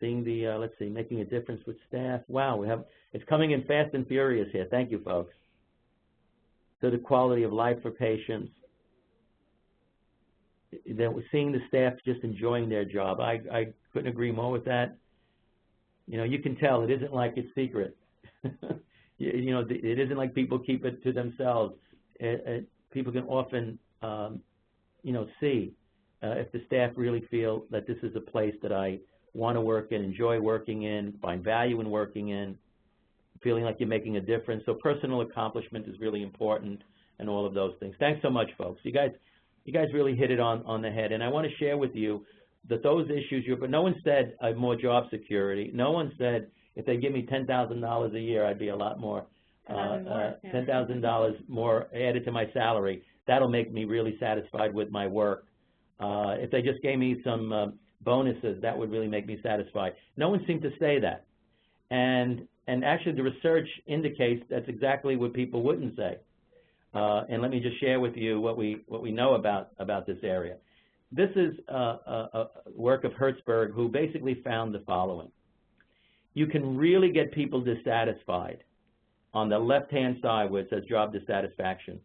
Seeing the, let's see, making a difference with staff. Wow, it's coming in fast and furious here. Thank you, folks. So the quality of life for patients. That we're seeing the staff just enjoying their job. I couldn't agree more with that. You can tell it isn't like it's secret. It isn't like people keep it to themselves. People can often, see if the staff really feel that this is a place that I want to work in, enjoy working in, find value in working in, feeling like you're making a difference. So personal accomplishment is really important, and all of those things. Thanks so much, folks. You guys really hit it on the head. And I want to share with you that those issues, but no one said more job security. No one said if they give me $10,000 a year, I'd be a lot more, $10,000 more added to my salary. That'll make me really satisfied with my work. If they just gave me some bonuses, that would really make me satisfied. No one seemed to say that. And actually the research indicates that's exactly what people wouldn't say. And let me just share with you what we know about this area. This is a work of Hertzberg, who basically found the following. You can really get people dissatisfied on the left-hand side where it says job dissatisfaction.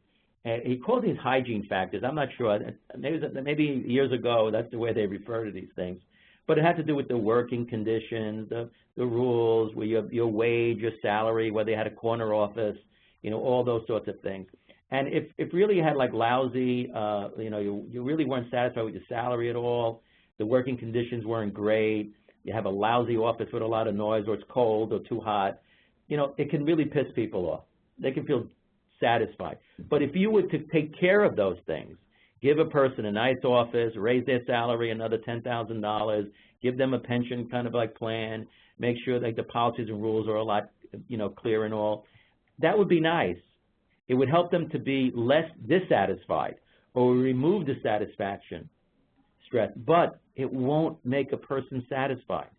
And he called these hygiene factors. I'm not sure. Maybe years ago that's the way they refer to these things. But it had to do with the working conditions, the rules, your wage, your salary, whether they had a corner office, all those sorts of things. And if really you had like lousy, you really weren't satisfied with your salary at all, the working conditions weren't great, you have a lousy office with a lot of noise, or it's cold or too hot, it can really piss people off. They can feel satisfied. But if you were to take care of those things, give a person a nice office, raise their salary another $10,000, give them a pension kind of like plan, make sure that the policies and rules are a lot, clear and all, that would be nice. It would help them to be less dissatisfied or remove dissatisfaction, stress, but it won't make a person satisfied.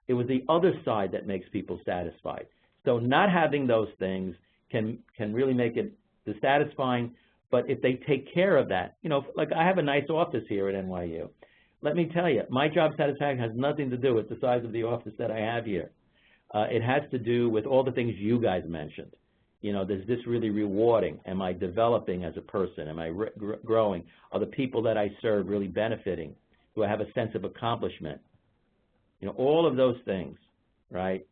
It was the other side that makes people satisfied. So not having those things can really make it dissatisfying, but if they take care of that, like I have a nice office here at NYU. Let me tell you, my job satisfaction has nothing to do with the size of the office that I have here. It has to do with all the things you guys mentioned. Is this really rewarding? Am I developing as a person? Am I growing? Are the people that I serve really benefiting? Do I have a sense of accomplishment? All of those things, right,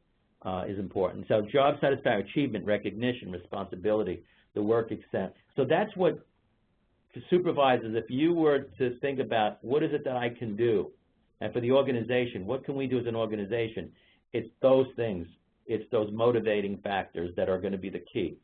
is important. So job satisfaction, achievement, recognition, responsibility, the work extent. So that's what, for supervisors, if you were to think about what is it that I can do, and for the organization, what can we do as an organization, it's those things. It's those motivating factors that are going to be the key.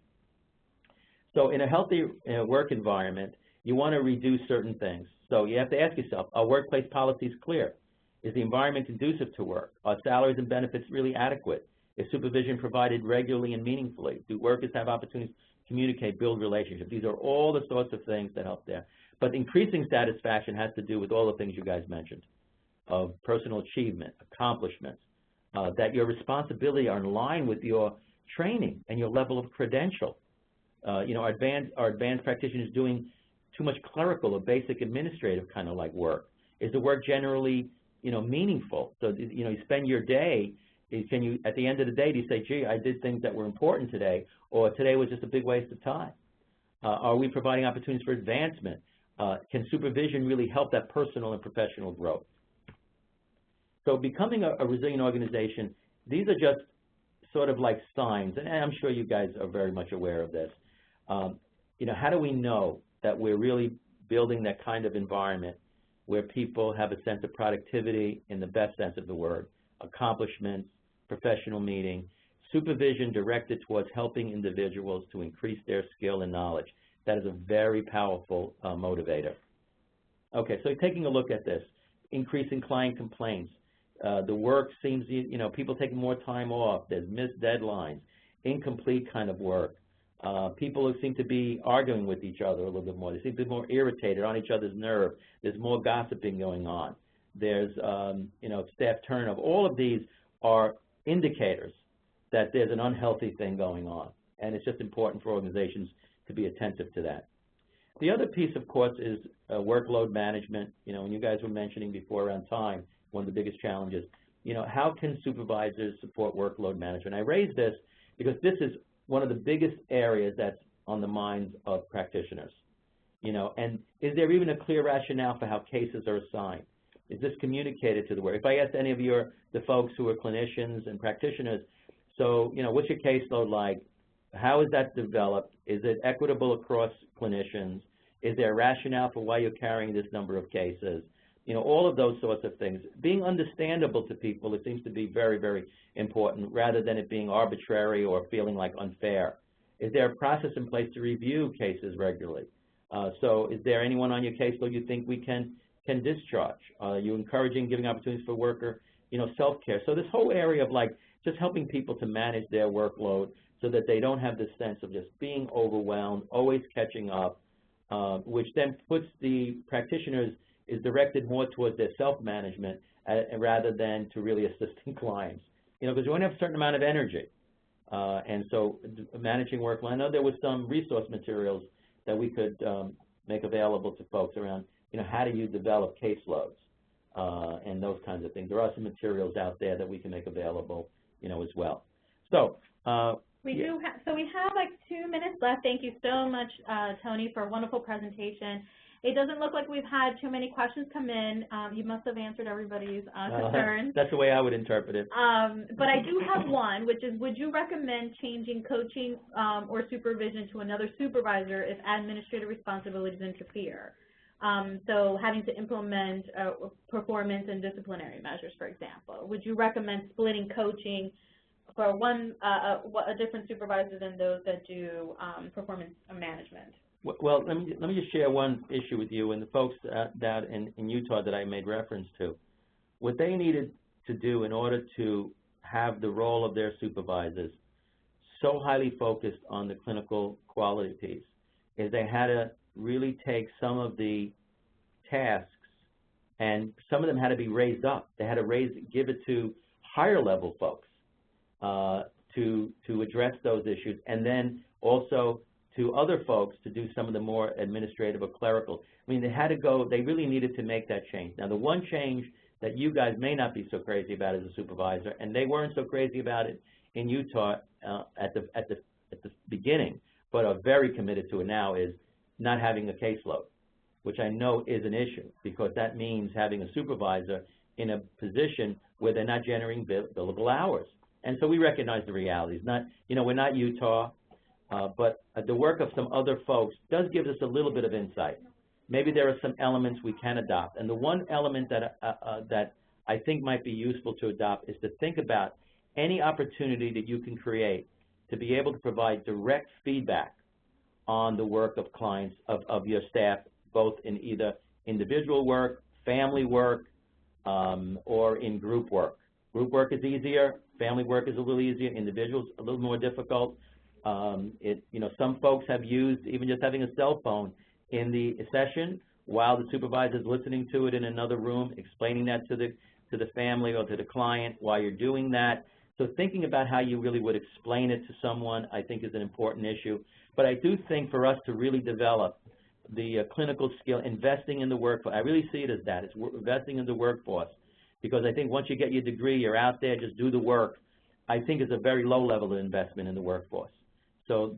So in a healthy work environment, you want to reduce certain things. So you have to ask yourself, are workplace policies clear? Is the environment conducive to work? Are salaries and benefits really adequate? Is supervision provided regularly and meaningfully? Do workers have opportunities to communicate, build relationships? These are all the sorts of things that help there. But increasing satisfaction has to do with all the things you guys mentioned, of personal achievement, accomplishments, that your responsibility are in line with your training and your level of credential. Our advanced practitioners doing too much clerical or basic administrative kind of like work. Is the work generally, meaningful? So, you spend your day, can you, at the end of the day, do you say, gee, I did things that were important today, or today was just a big waste of time? Are we providing opportunities for advancement? Can supervision really help that personal and professional growth? So becoming a resilient organization, these are just sort of like signs, and I'm sure you guys are very much aware of this. How do we know that we're really building that kind of environment where people have a sense of productivity in the best sense of the word, accomplishments, professional meaning, supervision directed towards helping individuals to increase their skill and knowledge? That is a very powerful motivator. Okay, so taking a look at this, increasing client complaints. The work seems, people taking more time off. There's missed deadlines, incomplete kind of work. People who seem to be arguing with each other a little bit more. They seem to be more irritated, on each other's nerve. There's more gossiping going on. There's, staff turnover. All of these are indicators that there's an unhealthy thing going on, and it's just important for organizations to be attentive to that. The other piece, of course, is workload management. When you guys were mentioning before around time, one of the biggest challenges, how can supervisors support workload management? I raise this because this is one of the biggest areas that's on the minds of practitioners. And is there even a clear rationale for how cases are assigned? Is this communicated to the work? If I asked any of the folks who are clinicians and practitioners, so, what's your caseload like? How is that developed? Is it equitable across clinicians? Is there a rationale for why you're carrying this number of cases? All of those sorts of things. Being understandable to people, it seems to be very, very important, rather than it being arbitrary or feeling like unfair. Is there a process in place to review cases regularly? So is there anyone on your caseload you think we can discharge? Are you encouraging, giving opportunities for worker, self-care? So this whole area of like just helping people to manage their workload so that they don't have this sense of just being overwhelmed, always catching up, which then puts the practitioners, is directed more towards their self-management rather than to really assisting clients. Because you only have a certain amount of energy. And so managing workload, I know there was some resource materials that we could make available to folks around, how do you develop caseloads and those kinds of things. There are some materials out there that we can make available, as well. So we have like 2 minutes left. Thank you so much, Tony, for a wonderful presentation. It doesn't look like we've had too many questions come in. You must have answered everybody's concerns. That's the way I would interpret it. But I do have one, which is, would you recommend changing coaching or supervision to another supervisor if administrative responsibilities interfere? So having to implement performance and disciplinary measures, for example. Would you recommend splitting coaching for a different supervisor than those that do performance management? Well, let me just share one issue with you and the folks that in Utah that I made reference to. What they needed to do in order to have the role of their supervisors so highly focused on the clinical quality piece is they had to really take some of the tasks, and some of them had to be raised up. They had to give it to higher level folks to address those issues, and then also to other folks to do some of the more administrative or clerical. I mean, they really needed to make that change. Now, the one change that you guys may not be so crazy about as a supervisor, and they weren't so crazy about it in Utah at the beginning, but are very committed to it now, is not having a caseload, which I know is an issue, because that means having a supervisor in a position where they're not generating billable hours. And so we recognize the realities. We're not Utah, but the work of some other folks does give us a little bit of insight. Maybe there are some elements we can adopt. And the one element that I think might be useful to adopt is to think about any opportunity that you can create to be able to provide direct feedback on the work of clients, of your staff, both in either individual work, family work, or in group work. Group work is easier, family work is a little easier, individuals a little more difficult. Some folks have used even just having a cell phone in the session while the supervisor is listening to it in another room, explaining that to the family or to the client while you're doing that. So thinking about how you really would explain it to someone, I think, is an important issue. But I do think for us to really develop the clinical skill, investing in the workforce, I really see it as that. It's investing in the workforce, because I think once you get your degree, you're out there, just do the work. I think it's a very low level of investment in the workforce. So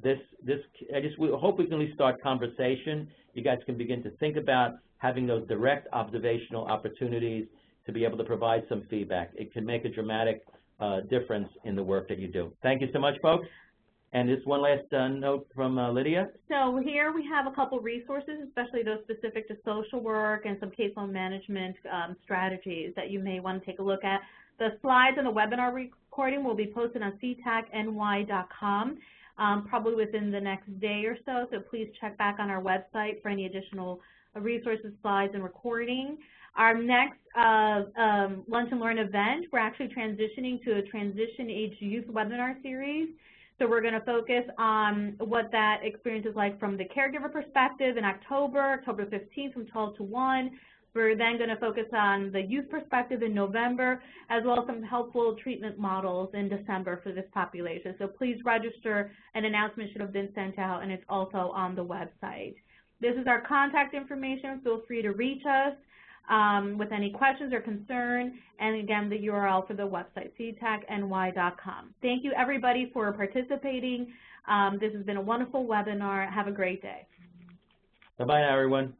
we hope we can at least start conversation. You guys can begin to think about having those direct observational opportunities to be able to provide some feedback. It can make a dramatic difference in the work that you do. Thank you so much, folks. And just one last note from Lydia. So here we have a couple resources, especially those specific to social work and some caseload management strategies that you may want to take a look at. The slides and the webinar recording will be posted on ctacny.com probably within the next day or so, so please check back on our website for any additional resources, slides, and recording. Our next Lunch and Learn event, we're actually transitioning to a Transition Age Youth webinar series. So we're going to focus on what that experience is like from the caregiver perspective in October 15th from 12 to 1. We're then going to focus on the youth perspective in November, as well as some helpful treatment models in December for this population. So please register. An announcement should have been sent out, and it's also on the website. This is our contact information. Feel free to reach us with any questions or concern, and again, the URL for the website, ctacny.com. Thank you, everybody, for participating. This has been a wonderful webinar. Have a great day. Bye-bye, everyone.